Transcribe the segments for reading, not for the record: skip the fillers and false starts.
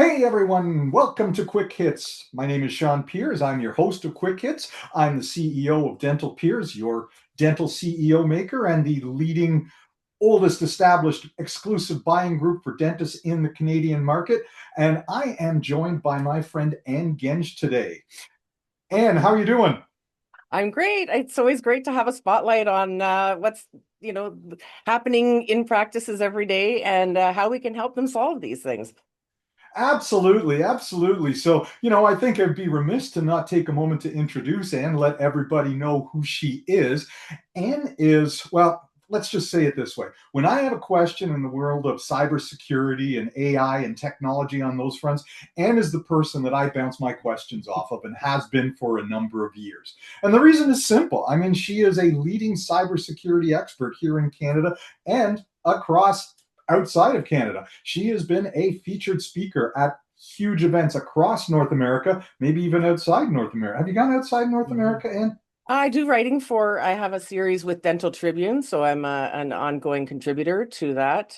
Hey everyone, welcome to Quick Hits. My name is Sean Peers. I'm your host of Quick Hits. I'm the CEO of Dental Peers, your dental CEO maker, and the leading, oldest established exclusive buying group for dentists in the Canadian market. And I am joined by my friend Anne Genge today. Anne, how are you doing? I'm great. It's always great to have a spotlight on what's, happening in practices every day and how we can help them solve these things. Absolutely, absolutely. So, I think I'd be remiss to not take a moment to introduce Anne, let everybody know who she is. Anne is, well, let's just say it this way. When I have a question in the world of cybersecurity and AI and technology on those fronts, Anne is the person that I bounce my questions off of and has been for a number of years. And the reason is simple. I mean, she is a leading cybersecurity expert here in Canada and across outside of Canada. She has been a featured speaker at huge events across North America, maybe even outside North America. Have you gone outside North Mhm. America, Anne? I have a series with Dental Tribune, so I'm an ongoing contributor to that,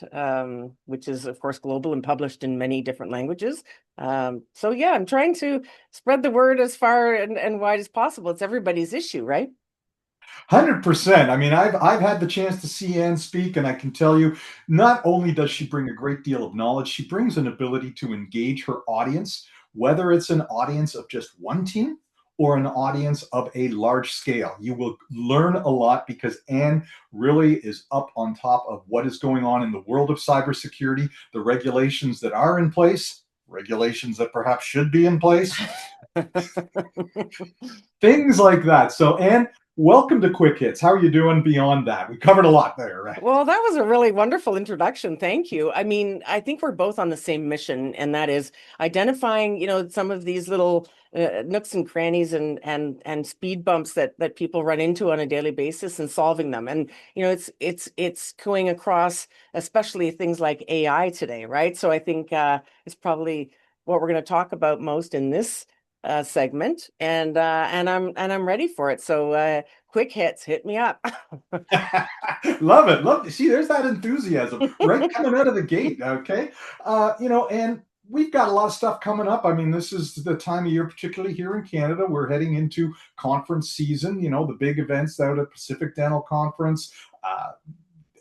which is, of course, global and published in many different languages. So, yeah, I'm trying to spread the word as far and wide as possible. It's everybody's issue, right? 100%. I mean, I've had the chance to see Anne speak, and I can tell you, not only does she bring a great deal of knowledge, she brings an ability to engage her audience, whether it's an audience of just one team or an audience of a large scale. You will learn a lot because Anne really is up on top of what is going on in the world of cybersecurity, the regulations that are in place, regulations that perhaps should be in place, things like that. So, Anne, welcome to Quick Hits. How are you doing beyond that? We covered a lot there, right? Well, that was a really wonderful introduction. Thank you. I mean, I think we're both on the same mission, and that is identifying, some of these little nooks and crannies and speed bumps that people run into on a daily basis and solving them. And it's going across, especially things like AI today, right? So I think it's probably what we're going to talk about most in this segment, and I'm ready for it. So quick hits, hit me up. Love it. Love it. See, there's that enthusiasm right coming out of the gate. Okay. And we've got a lot of stuff coming up. I mean, this is the time of year, particularly here in Canada. We're heading into conference season, the big events out at Pacific Dental Conference,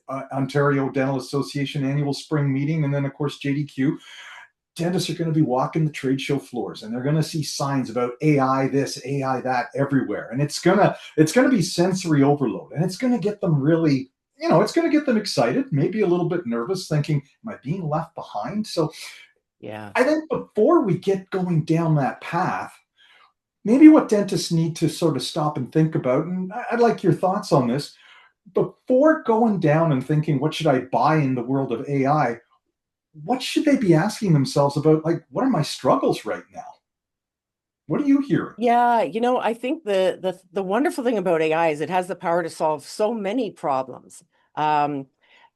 Ontario Dental Association annual spring meeting, and then, of course, JDQ. Dentists are going to be walking the trade show floors and they're going to see signs about AI this, AI that everywhere. And it's going to be sensory overload and it's going to get them really, it's going to get them excited, maybe a little bit nervous, thinking, am I being left behind? So Yeah. I think before we get going down that path, maybe what dentists need to sort of stop and think about, and I'd like your thoughts on this, before going down and thinking, what should I buy in the world of AI? What should they be asking themselves about, like, what are my struggles right now? What are you hearing? Yeah, I think the wonderful thing about AI is it has the power to solve so many problems. Um,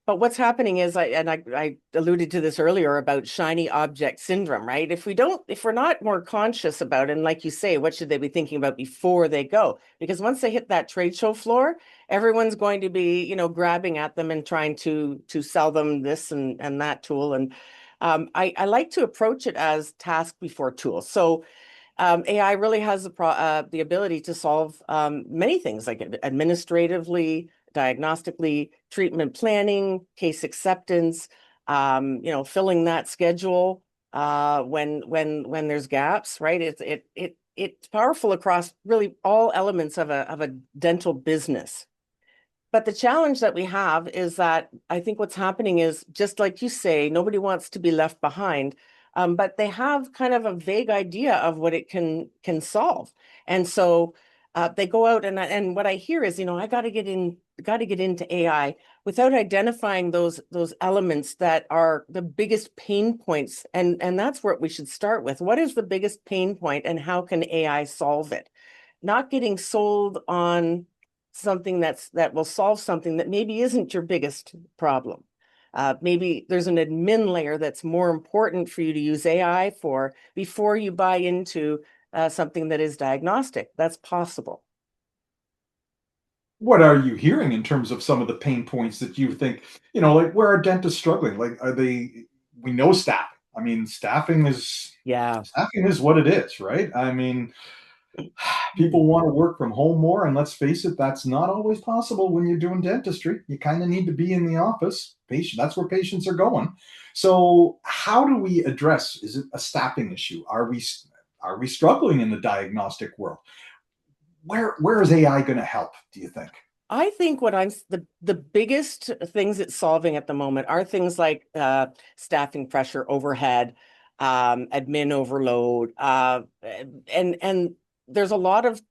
but what's happening is I alluded to this earlier about shiny object syndrome, right? If we're not more conscious about it, and like you say, what should they be thinking about before they go? Because once they hit that trade show floor, everyone's going to be, grabbing at them and trying to sell them this and that tool. And I like to approach it as task before tool. So AI really has the ability to solve many things like administratively, diagnostically, treatment planning, case acceptance, filling that schedule when there's gaps, right? It's powerful across really all elements of a dental business. But the challenge that we have is that I think what's happening is just like you say, nobody wants to be left behind. But they have kind of a vague idea of what it can solve, and so they go out and what I hear is, I got to get into AI without identifying those elements that are the biggest pain points, and that's what we should start with. What is the biggest pain point, and how can AI solve it? Not getting sold on something that will solve something that maybe isn't your biggest problem. Maybe there's an admin layer that's more important for you to use AI for before you buy into something that is diagnostic. That's possible. What are you hearing in terms of some of the pain points that you think, like where are dentists struggling? Like, are they, we know staffing. I mean, Yeah. staffing is what it is, right? I mean, people want to work from home more, and let's face it, that's not always possible when you're doing dentistry. You kind of need to be in the office. That's where patients are going. So how do we address, is it a staffing issue? Are we struggling in the diagnostic world? Where is AI going to help, do you think? I think the biggest things it's solving at the moment are things like staffing pressure, overhead, admin overload, and there's a lot of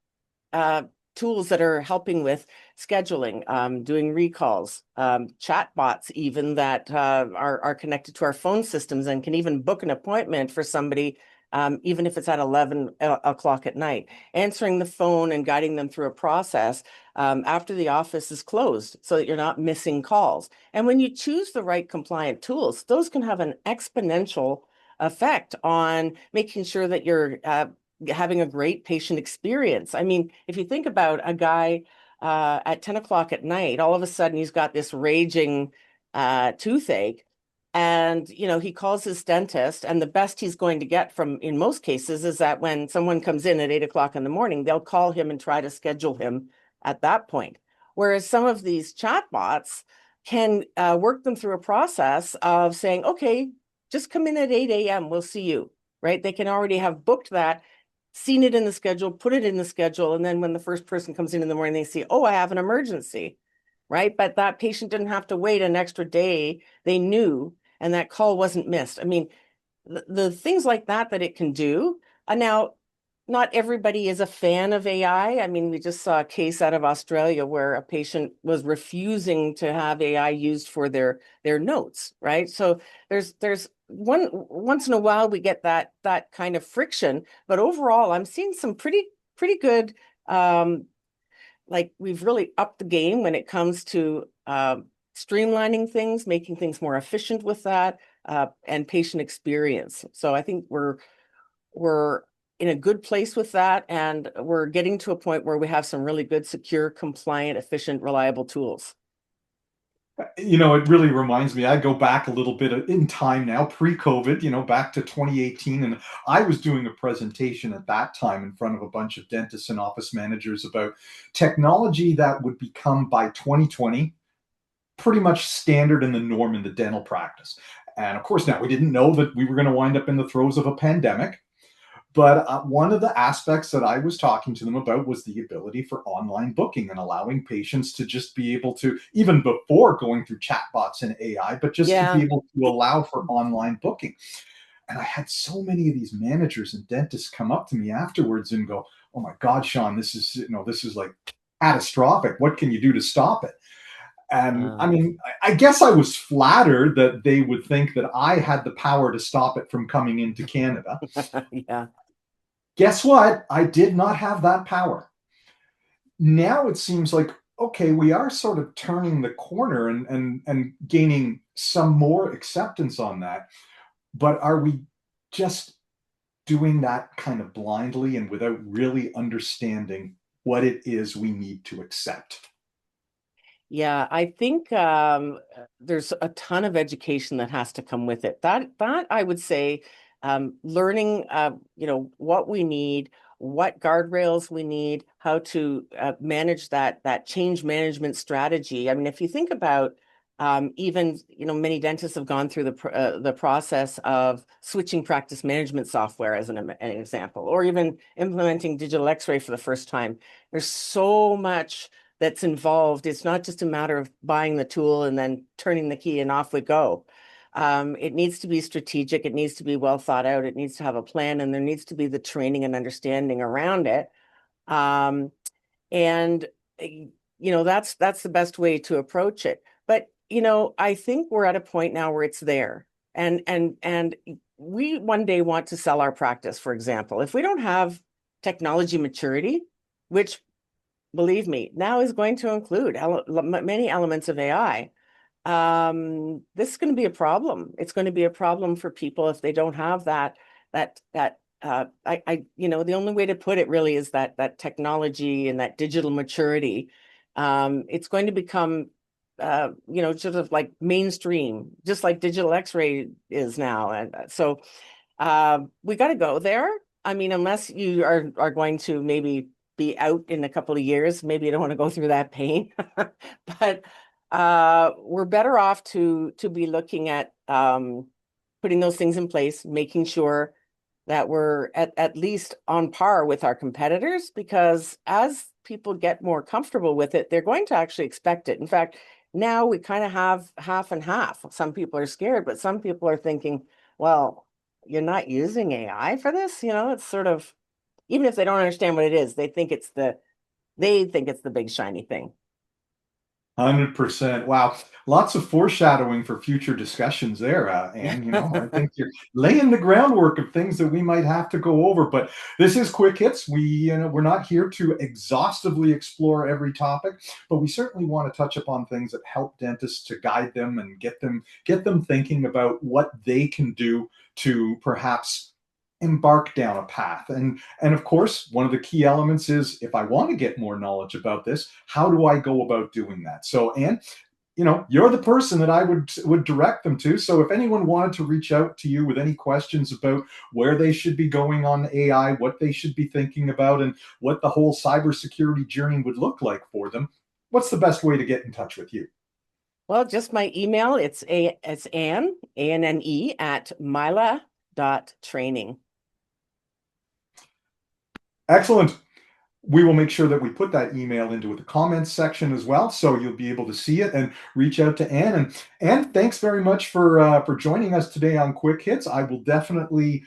uh, tools that are helping with scheduling, doing recalls, chat bots even that are connected to our phone systems and can even book an appointment for somebody, even if it's at 11 o'clock at night, answering the phone and guiding them through a process after the office is closed so that you're not missing calls. And when you choose the right compliant tools, those can have an exponential effect on making sure that you're having a great patient experience. I mean, if you think about a guy at 10 o'clock at night, all of a sudden he's got this raging toothache. And, he calls his dentist, and the best he's going to get from, in most cases, is that when someone comes in at 8 o'clock in the morning, they'll call him and try to schedule him at that point. Whereas some of these chatbots can work them through a process of saying, okay, just come in at 8 a.m., we'll see you, right? They can already have booked that, seen it in the schedule, put it in the schedule, and then when the first person comes in the morning, they see, oh, I have an emergency, right? But that patient didn't have to wait an extra day. They knew, and that call wasn't missed. I mean, the things like that it can do. Now, not everybody is a fan of AI. I mean, we just saw a case out of Australia where a patient was refusing to have AI used for their notes, right? So there's once in a while we get that kind of friction, but overall, I'm seeing some pretty good like we've really upped the game when it comes to streamlining things, making things more efficient with that, and patient experience. So I think we're in a good place with that, and we're getting to a point where we have some really good, secure, compliant, efficient, reliable tools. It really reminds me, I go back a little bit in time now, pre-COVID, back to 2018. And I was doing a presentation at that time in front of a bunch of dentists and office managers about technology that would become by 2020 pretty much standard in the norm in the dental practice. And of course, now we didn't know that we were going to wind up in the throes of a pandemic. But one of the aspects that I was talking to them about was the ability for online booking and allowing patients to just be able to, even before going through chatbots and AI, but just to be Yeah. able to allow for online booking. And I had so many of these managers and dentists come up to me afterwards and go, "Oh my God, Sean, this is like catastrophic. What can you do to stop it?" And I Uh, mean, I guess I was flattered that they would think that I had the power to stop it from coming into Canada. yeah. Guess what? I did not have that power. Now it seems like, okay, we are sort of turning the corner and gaining some more acceptance on that. But are we just doing that kind of blindly and without really understanding what it is we need to accept? Yeah, I think there's a ton of education that has to come with it. That I would say, learning, what we need, what guardrails we need, how to manage that change management strategy. I mean, if you think about even many dentists have gone through the process of switching practice management software as an example, or even implementing digital X-ray for the first time. There's so much that's involved. It's not just a matter of buying the tool and then turning the key and off we go. It needs to be strategic. It needs to be well thought out. It needs to have a plan, and there needs to be the training and understanding around it. Um, and that's the best way to approach it. But I think we're at a point now where it's there, and we one day want to sell our practice, for example. If we don't have technology maturity, which believe me, now is going to include many elements of AI. This is going to be a problem. It's going to be a problem for people if they don't have the only way to put it really is that technology and that digital maturity. It's going to become sort of like mainstream, just like digital X-ray is now. And so we got to go there. I mean, unless you are going to maybe be out in a couple of years, maybe you don't want to go through that pain. But we're better off to be looking at putting those things in place, making sure that we're at least on par with our competitors, because as people get more comfortable with it, they're going to actually expect it. In fact, now we kind of have half and half. Some people are scared, but some people are thinking, well, you're not using AI for this? It's sort of, even if they don't understand what it is, they think it's the big shiny thing. 100%. Wow. Lots of foreshadowing for future discussions there, Anne. I think you're laying the groundwork of things that we might have to go over. But this is Quick Hits. We're not here to exhaustively explore every topic, but we certainly want to touch upon things that help dentists to guide them and get them thinking about what they can do to perhaps embark down a path. And of course, one of the key elements is, if I want to get more knowledge about this, how do I go about doing that? So, Anne, you're the person that I would direct them to. So if anyone wanted to reach out to you with any questions about where they should be going on AI, what they should be thinking about, and what the whole cybersecurity journey would look like for them, what's the best way to get in touch with you? Well, just my email. It's Anne, ANNE at Myla.training. Excellent. We will make sure that we put that email into the comments section as well, so you'll be able to see it and reach out to Anne. And Anne, thanks very much for joining us today on Quick Hits. I will definitely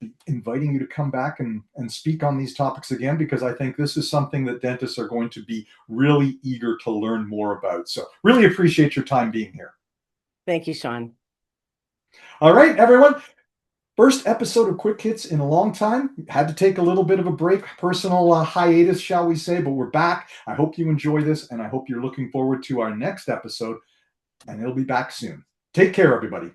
be inviting you to come back and speak on these topics again, because I think this is something that dentists are going to be really eager to learn more about. So really appreciate your time being here. Thank you, Sean. All right, everyone. First episode of Quick Hits in a long time. Had to take a little bit of a break, personal hiatus, shall we say, but we're back. I hope you enjoy this, and I hope you're looking forward to our next episode, and it'll be back soon. Take care, everybody.